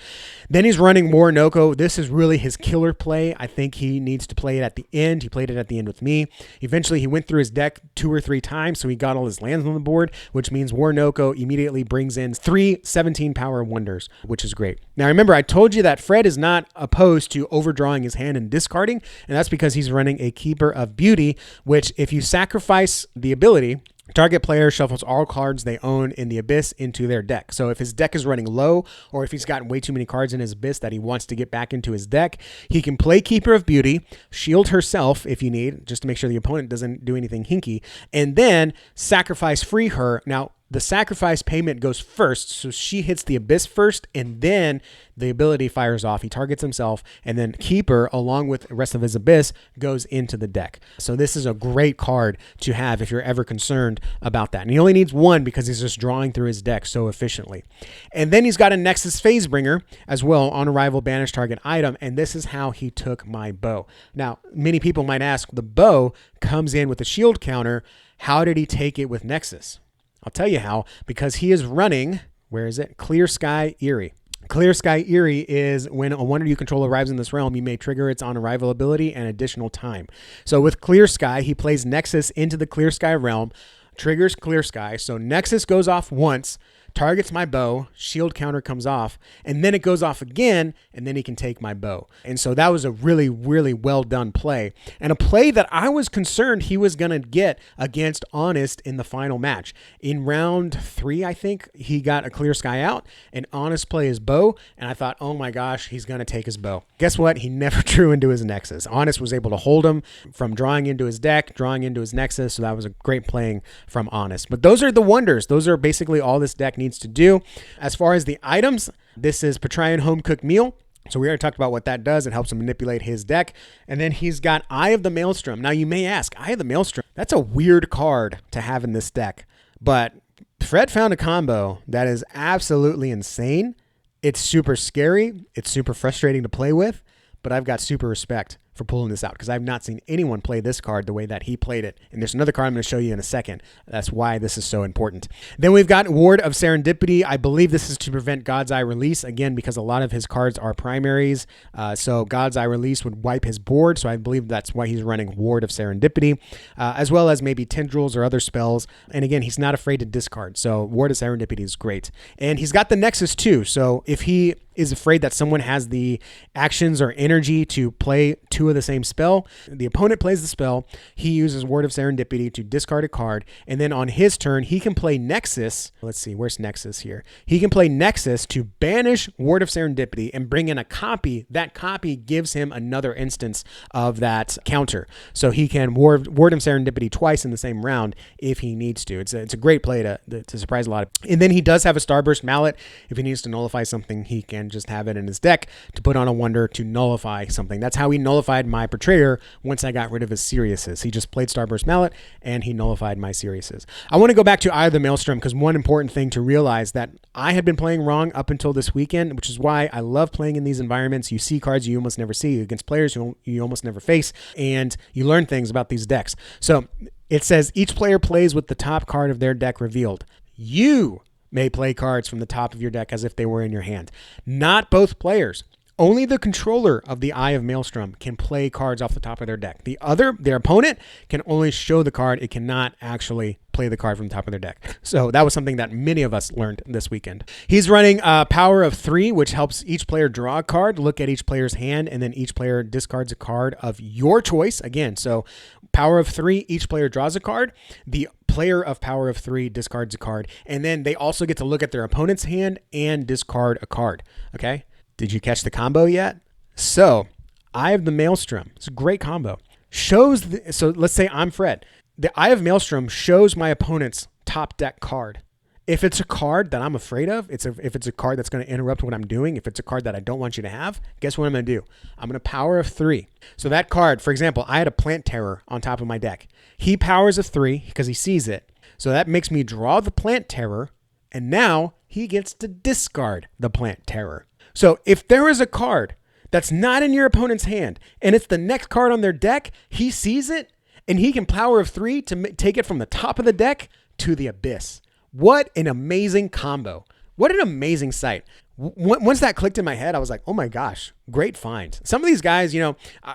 Then he's running Moronoko. This is really his killer play. I think he needs to play it at the end. He played it at the end with me. Eventually he went through his deck 2 or 3 times, so he got all his lands on the board, which means Moronoko immediately brings in 3 17 power wonders, which is great. Now remember, I told you that Fred is not opposed to overdrawing his hand and discarding, and that's because he's running a Keeper of Beauty, which if you sacrifice the ability, target player shuffles all cards they own in the Abyss into their deck. So if his deck is running low, or if he's gotten way too many cards in his Abyss that he wants to get back into his deck, he can play Keeper of Beauty, shield herself if you need, just to make sure the opponent doesn't do anything hinky, and then sacrifice free her. Now, the sacrifice payment goes first, so she hits the Abyss first, and then the ability fires off. He targets himself, and then Keeper, along with the rest of his Abyss, goes into the deck. So this is a great card to have if you're ever concerned about that. And he only needs 1 because he's just drawing through his deck so efficiently. And then he's got a Nexus Phasebringer as well, on arrival, banish target item, and this is how he took my bow. Now, many people might ask, the bow comes in with a shield counter. How did he take it with Nexus? I'll tell you how, because he is running, where is it? Clear Sky Eerie. Clear Sky Eerie is when a wonder you control arrives in this realm, you may trigger its on arrival ability and additional time. So with Clear Sky, he plays Nexus into the Clear Sky realm, triggers Clear Sky. So Nexus goes off once, targets my bow, shield counter comes off, and then it goes off again, and then he can take my bow. And so that was a really, really well done play, and a play that I was concerned he was going to get against Honest in the final match. In round 3, I think, he got a Clear Sky out, and Honest play his bow, and I thought, oh my gosh, he's going to take his bow. Guess what? He never drew into his Nexus. Honest was able to hold him from drawing into his deck, drawing into his Nexus, so that was a great playing from Honest. But those are the wonders. Those are basically all this deck needs to do. As far as the items, this is Patron Home Cooked Meal. So we already talked about what that does. It helps him manipulate his deck. And then he's got Eye of the Maelstrom. Now you may ask, Eye of the Maelstrom, that's a weird card to have in this deck. But Fred found a combo that is absolutely insane. It's super scary. It's super frustrating to play with. But I've got super respect for pulling this out because I've not seen anyone play this card the way that he played it. And there's another card I'm going to show you in a second. That's why this is so important. Then we've got Ward of Serendipity. I believe this is to prevent God's Eye Release, again, because a lot of his cards are primaries. So God's Eye Release would wipe his board. So I believe that's why he's running Ward of Serendipity, as well as maybe Tendrils or other spells. And again, he's not afraid to discard. So Ward of Serendipity is great. And he's got the Nexus too. So if he is afraid that someone has the actions or energy to play two of the same spell. The opponent plays the spell. He uses Word of Serendipity to discard a card. And then on his turn, he can play Nexus. Let's see, where's Nexus here? He can play Nexus to banish Word of Serendipity and bring in a copy. That copy gives him another instance of that counter. So he can Word of Serendipity twice in the same round if he needs to. It's a great play to surprise a lot of. And then he does have a Starburst Mallet. If he needs to nullify something, he can just have it in his deck to put on a wonder to nullify something. That's how he nullified my Betrayer once I got rid of his Siriuses. He just played Starburst Mallet and he nullified my Siriuses. I want to go back to Eye of the Maelstrom because one important thing to realize that I had been playing wrong up until this weekend, which is why I love playing in these environments. You see cards you almost never see against players you almost never face, and you learn things about these decks. So it says each player plays with the top card of their deck revealed. You may play cards from the top of your deck as if they were in your hand. Not both players. Only the controller of the Eye of Maelstrom can play cards off the top of their deck. Their opponent can only show the card. It cannot actually play the card from the top of their deck. So that was something that many of us learned this weekend. He's running Power of 3, which helps each player draw a card, look at each player's hand, and then each player discards a card of your choice. Again, so Power of 3, each player draws a card. The player of Power of 3 discards a card. And then they also get to look at their opponent's hand and discard a card. Okay? Did you catch the combo yet? So, Eye of the Maelstrom. It's a great combo. So let's say I'm Fred. The Eye of Maelstrom shows my opponent's top deck card. If it's a card that I'm afraid of, if it's a card that's going to interrupt what I'm doing, if it's a card that I don't want you to have, guess what I'm going to do? I'm going to Power of 3. So that card, for example, I had a Plant Terror on top of my deck. He powers a 3 because he sees it. So that makes me draw the Plant Terror, and now he gets to discard the Plant Terror. So if there is a card that's not in your opponent's hand and it's the next card on their deck, he sees it and he can Power of 3 to take it from the top of the deck to the abyss. What an amazing combo. What an amazing sight. Once that clicked in my head, I was like, oh my gosh, great find. Some of these guys,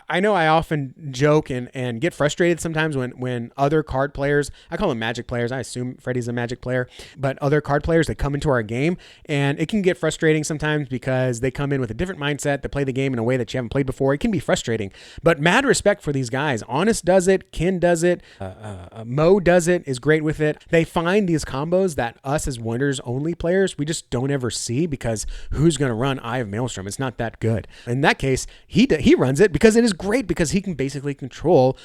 I know I often joke and get frustrated sometimes when other card players, I call them Magic players. I assume Freddie's a Magic player, but other card players, they come into our game and it can get frustrating sometimes because they come in with a different mindset. They play the game in a way that you haven't played before. It can be frustrating, but mad respect for these guys. Honest does it. Ken does it. Mo does it, is great with it. They find these combos that us as Wonders only players, we just don't ever see because who's going to run Eye of Maelstrom? It's not that good. In that case, he runs it because it is great because he can basically control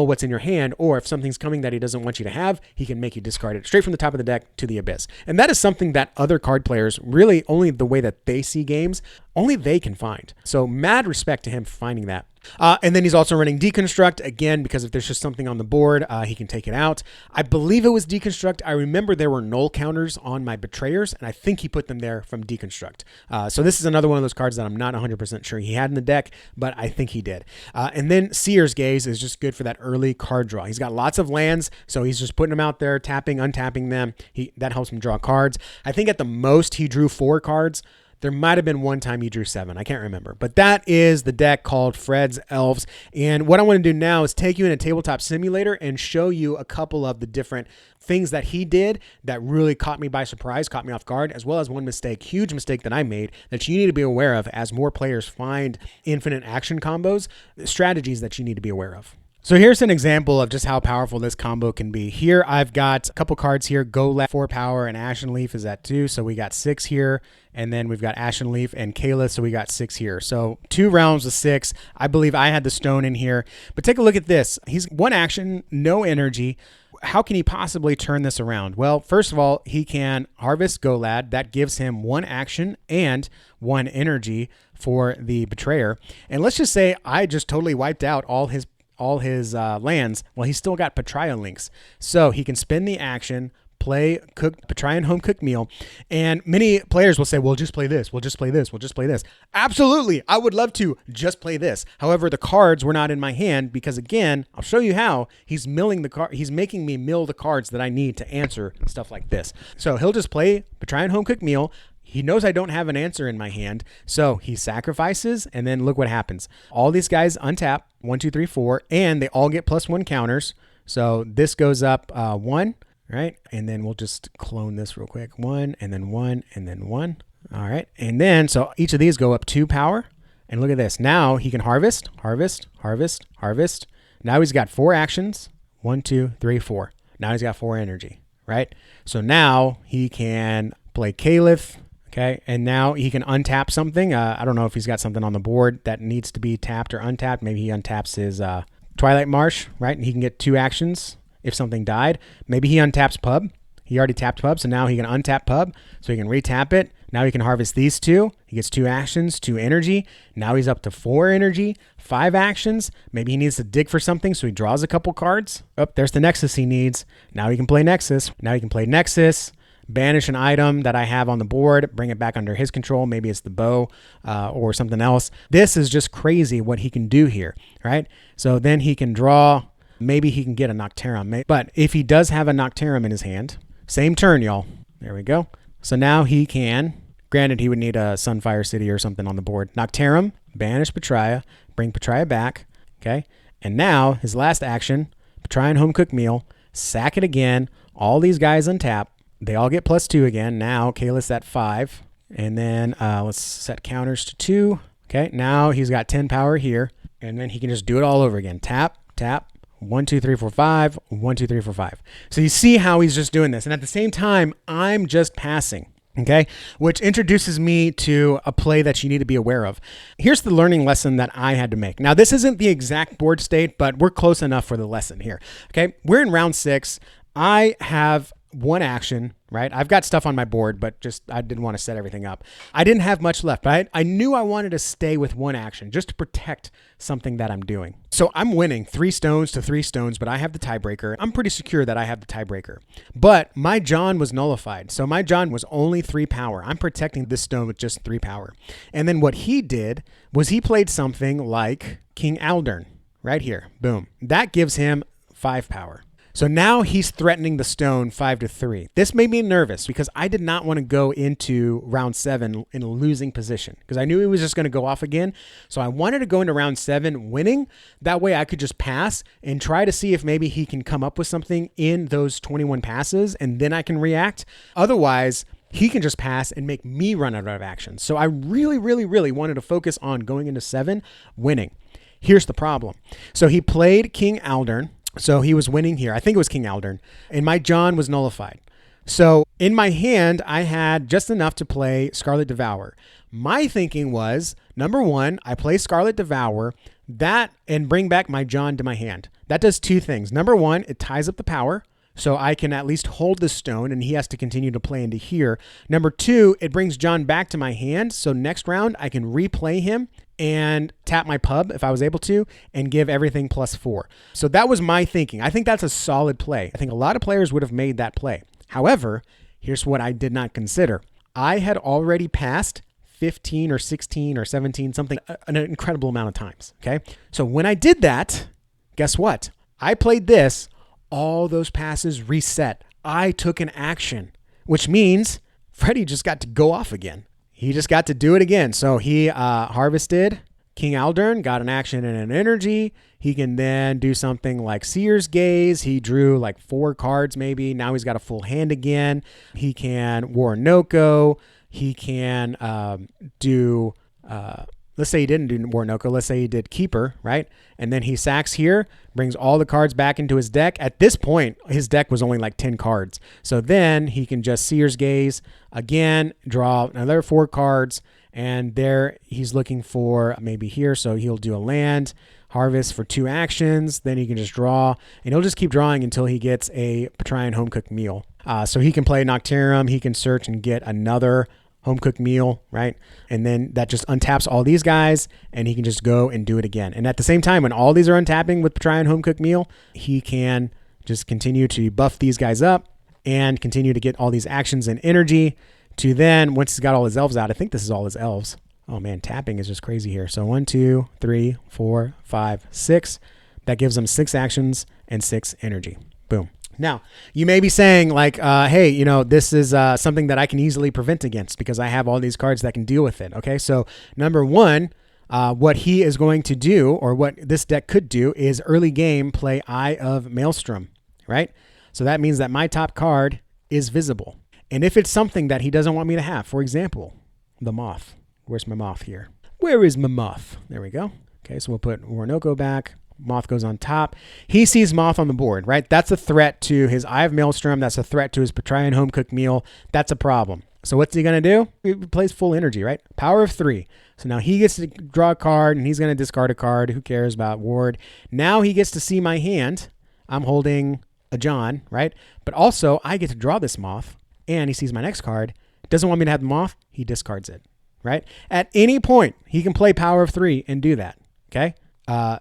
what's in your hand, or if something's coming that he doesn't want you to have, he can make you discard it straight from the top of the deck to the abyss. And that is something that other card players, really only the way that they see games, only they can find. So mad respect to him for finding that. And then he's also running Deconstruct, again, because if there's just something on the board, he can take it out. I believe it was Deconstruct. I remember there were null counters on my Betrayers, and I think he put them there from Deconstruct. So this is another one of those cards that I'm not 100% sure he had in the deck, but I think he did. And then Seer's Gaze is just good for that early card draw. He's got lots of lands, so he's just putting them out there, tapping, untapping them. That helps him draw cards. I think at the most he drew 4 cards. There might have been one time he drew 7. I can't remember. But that is the deck called Fred's Elves. And what I want to do now is take you in a tabletop simulator and show you a couple of the different things that he did that really caught me by surprise, caught me off guard, as well as one mistake, huge mistake that I made that you need to be aware of as more players find infinite action combos, strategies that you need to be aware of. So here's an example of just how powerful this combo can be. Here I've got a couple cards here, Go Left 4 power, and Ashen Leaf is at 2. So we got 6 here, and then we've got Ashen Leaf and Kayla, so we got 6 here. So 2 realms of 6. I believe I had the stone in here. But take a look at this. He's 1 action, no energy. How can he possibly turn this around? Well, first of all, he can harvest Golad. That gives him 1 action and 1 energy for the Betrayer. And let's just say I just totally wiped out all his lands. Well, he's still got Petrian links. So he can spend the action, play Petrian home cooked meal, and many players will say, well, just play this. We'll just play this. We'll just play this. Absolutely. I would love to just play this. However, the cards were not in my hand because, again, I'll show you how he's milling the card. He's making me mill the cards that I need to answer stuff like this. So he'll just play Petrian home cooked meal. He knows I don't have an answer in my hand, so he sacrifices, and then look what happens. All these guys untap, 1, 2, 3, 4, and they all get +1 counters. So this goes up 1, right? And then we'll just clone this real quick. 1, and then 1, and then 1. All right. And then, so each of these go up 2 power. And look at this. Now he can harvest, harvest, harvest, harvest. Now he's got 4 actions. 1, 2, 3, 4. Now he's got 4 energy, right? So now he can play Caliph, okay? And now he can untap something. I don't know if he's got something on the board that needs to be tapped or untapped. Maybe he untaps his Twilight Marsh, right? And he can get 2 actions if something died. Maybe he untaps Pub. He already tapped Pub, so now he can untap Pub, so he can retap it. Now he can harvest these 2. He gets 2 actions, 2 energy. Now he's up to 4 energy, 5 actions. Maybe he needs to dig for something, so he draws a couple cards. Oh, there's the Nexus he needs. Now he can play Nexus. Now he can play Nexus, banish an item that I have on the board, bring it back under his control. Maybe it's the bow or something else. This is just crazy what he can do here, right? So then he can draw. Maybe he can get a Nocterum. But if he does have a Nocterum in his hand, same turn, y'all. There we go. So now he can, granted he would need a Sunfire City or something on the board. Nocterum, banish Patria, bring Patria back, okay? And now his last action, Patrian Home Cooked Meal, sack it again. All these guys untap. They all get +2 again. Now Kalis at 5. And then let's set counters to 2. Okay, now he's got 10 power here. And then he can just do it all over again. Tap, tap. 1, 2, 3, 4, 5. 1, 2, 3, 4, 5. So you see how he's just doing this. And at the same time, I'm just passing. Okay, which introduces me to a play that you need to be aware of. Here's the learning lesson that I had to make. Now, this isn't the exact board state, but we're close enough for the lesson here. Okay, we're in round 6. I have 1 action, right? I've got stuff on my board, but just I didn't want to set everything up. I didn't have much left, but I knew I wanted to stay with 1 action just to protect something that I'm doing. So I'm winning 3 stones to 3 stones, but I have the tiebreaker. I'm pretty secure that I have the tiebreaker. But my John was nullified. So my John was only 3 power. I'm protecting this stone with just 3 power. And then what he did was he played something like King Aldern right here. Boom. That gives him 5 power. So now he's threatening the stone 5 to 3. This made me nervous because I did not want to go into round 7 in a losing position because I knew he was just going to go off again. So I wanted to go into round 7 winning. That way I could just pass and try to see if maybe he can come up with something in those 21 passes and then I can react. Otherwise, he can just pass and make me run out of action. So I really, really, really wanted to focus on going into 7 winning. Here's the problem. So he played King Aldern. So he was winning here. I think it was King Aldern. And my John was nullified. So in my hand, I had just enough to play Scarlet Devourer. My thinking was, number 1, I play Scarlet Devourer, that and bring back my John to my hand. That does 2 things. Number 1, it ties up the power. So I can at least hold the stone and he has to continue to play into here. Number 2, it brings John back to my hand. So next round, I can replay him and tap my pub if I was able to and give everything +4. So that was my thinking. I think that's a solid play. I think a lot of players would have made that play. However, here's what I did not consider. I had already passed 15 or 16 or 17, something, an incredible amount of times. Okay. So when I did that, guess what? I played this, all those passes reset. I took an action, which means Freddie just got to go off again. He just got to do it again. So he harvested King Aldern, got an action and an energy. He can then do something like Seer's Gaze. He drew like 4 cards maybe. Now he's got a full hand again. He can War Noko. He can do, let's say he didn't do War Noko. Let's say he did Keeper, right? And then he sacks here, brings all the cards back into his deck. At this point, his deck was only like 10 cards. So then he can just Seer's Gaze again, draw another 4 cards. And there he's looking for maybe here. So he'll do a land, harvest for 2 actions. Then he can just draw and he'll just keep drawing until he gets a Patrian Home Cooked Meal. So he can play Nocterum. He can search and get another home cooked meal, right? And then that just untaps all these guys and he can just go and do it again. And at the same time, when all these are untapping with Patrian Home Cooked Meal, he can just continue to buff these guys up and continue to get all these actions and energy to then, once he's got all his elves out, I think this is all his elves. Oh man, tapping is just crazy here. So 1, 2, 3, 4, 5, 6. That gives him 6 actions and 6 energy. Boom. Now, you may be saying like, hey, you know, this is something that I can easily prevent against because I have all these cards that can deal with it. Okay, so number 1, what he is going to do, or what this deck could do, is early game play Eye of Maelstrom, right? So that means that my top card is visible. And if it's something that he doesn't want me to have, for example, the moth. Where's my moth here? Where is my moth? There we go. Okay, so we'll put Orinoco back. Moth goes on top. He sees Moth on the board, right? That's a threat to his Eye of Maelstrom. That's a threat to his Petrian home cooked meal. That's a problem. So what's he going to do? He plays full energy, right? Power of 3. So now he gets to draw a card, and he's going to discard a card. Who cares about Ward? Now he gets to see my hand. I'm holding a John, right? But also, I get to draw this Moth, and he sees my next card. Doesn't want me to have the Moth. He discards it, right? At any point, he can play Power of 3 and do that, okay?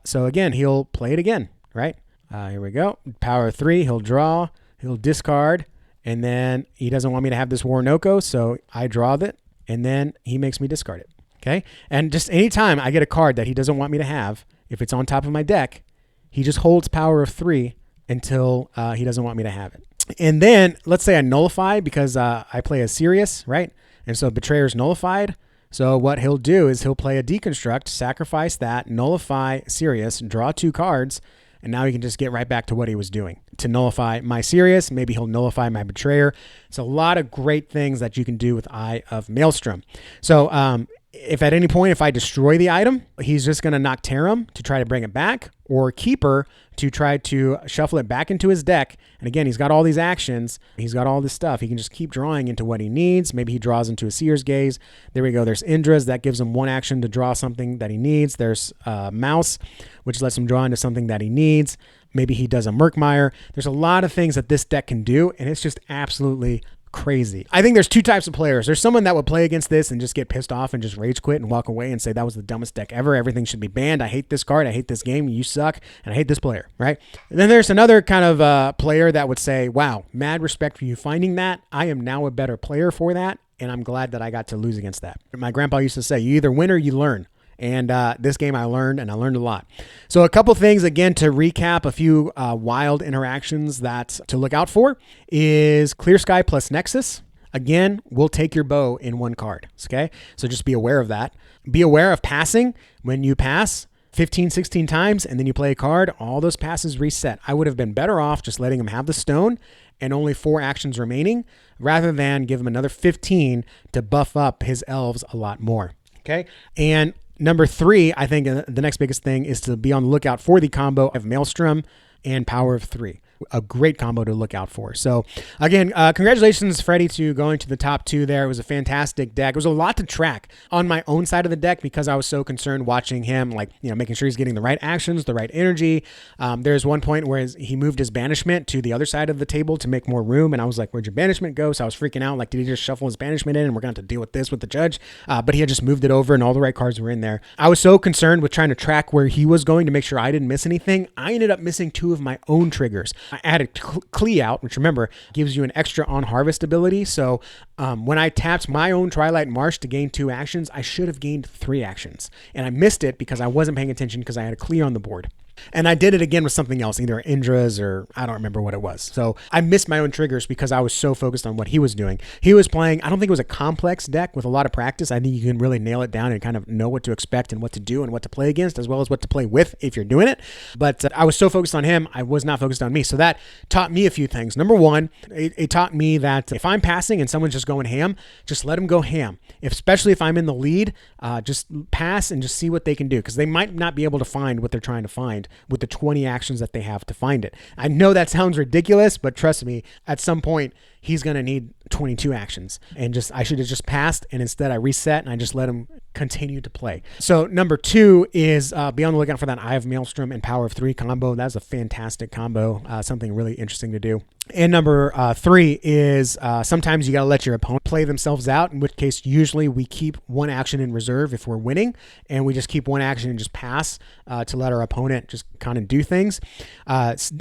So again, he'll play it again, right? Here we go. Power of 3, he'll draw, he'll discard, and then he doesn't want me to have this Orinoco, so I draw it, and then he makes me discard it, okay? And just anytime I get a card that he doesn't want me to have, if it's on top of my deck, he just holds Power of 3 until he doesn't want me to have it. And then let's say I nullify because I play a Sirius, right? And so Betrayer's nullified. So what he'll do is he'll play a Deconstruct, sacrifice that, nullify Sirius, draw 2 cards, and now he can just get right back to what he was doing. To nullify my Sirius, maybe he'll nullify my Betrayer. It's a lot of great things that you can do with Eye of Maelstrom. So if at any point, if I destroy the item, he's just going to Nocterum him to try to bring it back, or Keeper to try to shuffle it back into his deck. And again, he's got all these actions. He's got all this stuff. He can just keep drawing into what he needs. Maybe he draws into a Seer's Gaze. There we go. There's Indra's. That gives him 1 action to draw something that he needs. There's Mouse, which lets him draw into something that he needs. Maybe he does a Murkmire. There's a lot of things that this deck can do, and it's just absolutely crazy. I think there's 2 types of players. There's someone that would play against this and just get pissed off and just rage quit and walk away and say that was the dumbest deck ever. Everything should be banned. I hate this card. I hate this game. You suck. And I hate this player, right? And then there's another kind of player that would say, wow, mad respect for you finding that. I am now a better player for that, and I'm glad that I got to lose against that. My grandpa used to say, you either win or you learn. And this game I learned, and I learned a lot. So a couple things, again, to recap, a few wild interactions that to look out for is Clear Sky plus Nexus. Again, we'll take your bow in 1 card, okay? So just be aware of that. Be aware of passing. When you pass 15, 16 times, and then you play a card, all those passes reset. I would have been better off just letting him have the stone and only 4 actions remaining, rather than give him another 15 to buff up his elves a lot more, okay? And number 3, I think the next biggest thing is to be on the lookout for the combo of Maelstrom and Power of 3. A great combo to look out for. So again, congratulations, Freddie, to going to the top 2 there. It was a fantastic deck. It was a lot to track on my own side of the deck because I was so concerned watching him, like, you know, making sure he's getting the right actions, the right energy. There's one point where he moved his banishment to the other side of the table to make more room. And I was like, where'd your banishment go? So I was freaking out. Like, did he just shuffle his banishment in and we're going to have to deal with this with the judge? But he had just moved it over and all the right cards were in there. I was so concerned with trying to track where he was going to make sure I didn't miss anything. I ended up missing 2 of my own triggers. I added Clee out, which remember gives you an extra on harvest ability. So when I tapped my own Twilight Marsh to gain 2 actions, I should have gained 3 actions. And I missed it because I wasn't paying attention because I had a Clee on the board. And I did it again with something else, either Indra's or I don't remember what it was. So I missed my own triggers because I was so focused on what he was doing. He was playing, I don't think it was a complex deck with a lot of practice. I think you can really nail it down and kind of know what to expect and what to do and what to play against, as well as what to play with if you're doing it. But I was so focused on him, I was not focused on me. So that taught me a few things. Number 1, it taught me that if I'm passing and someone's just going ham, just let them go ham. Especially if I'm in the lead, just pass and just see what they can do, because they might not be able to find what they're trying to find with the 20 actions that they have to find it. I know that sounds ridiculous, but trust me, at some point he's going to need 22 actions, and I should have just passed, and instead I reset and I just let him continue to play. So number 2 is be on the lookout for that Eye of Maelstrom and Power of 3 combo. That's a fantastic combo, something really interesting to do. And number 3 is sometimes you got to let your opponent play themselves out, in which case usually we keep 1 action in reserve if we're winning, and we just keep 1 action and just pass to let our opponent just kind of do things.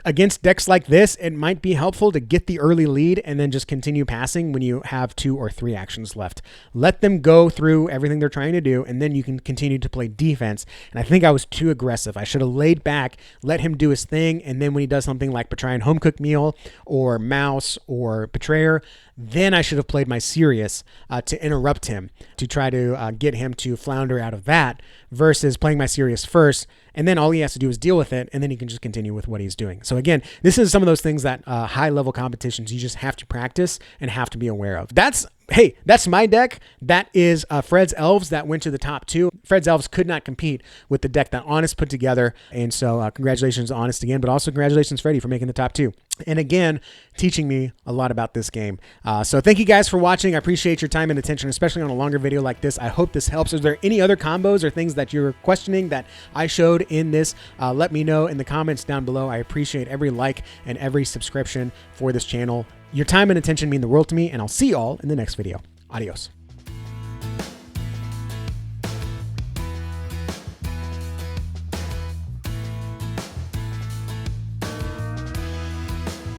Against decks like this, it might be helpful to get the early lead and then just continue passing when you have 2 or 3 actions left. Let them go through everything they're trying to do, and then you can continue to play defense. And I think I was too aggressive. I should have laid back, let him do his thing, and then when he does something like Betraying Home Cooked Meal or Mouse or Betrayer, then I should have played my Sirius to interrupt him, to try to get him to flounder out of that, versus playing my Sirius first, and then all he has to do is deal with it, and then he can just continue with what he's doing. So again, this is some of those things that high-level competitions you just have to practice and have to be aware of. That's hey, that's my deck. That is Fred's Elves that went to the top 2. Fred's Elves could not compete with the deck that Honest put together. And so congratulations, Honest, again, but also congratulations, Freddie, for making the top 2. And again, teaching me a lot about this game. So thank you guys for watching. I appreciate your time and attention, especially on a longer video like this. I hope this helps. Is there any other combos or things that you're questioning that I showed in this? Let me know in the comments down below. I appreciate every like and every subscription for this channel. Your time and attention mean the world to me, and I'll see y'all in the next video. Adios.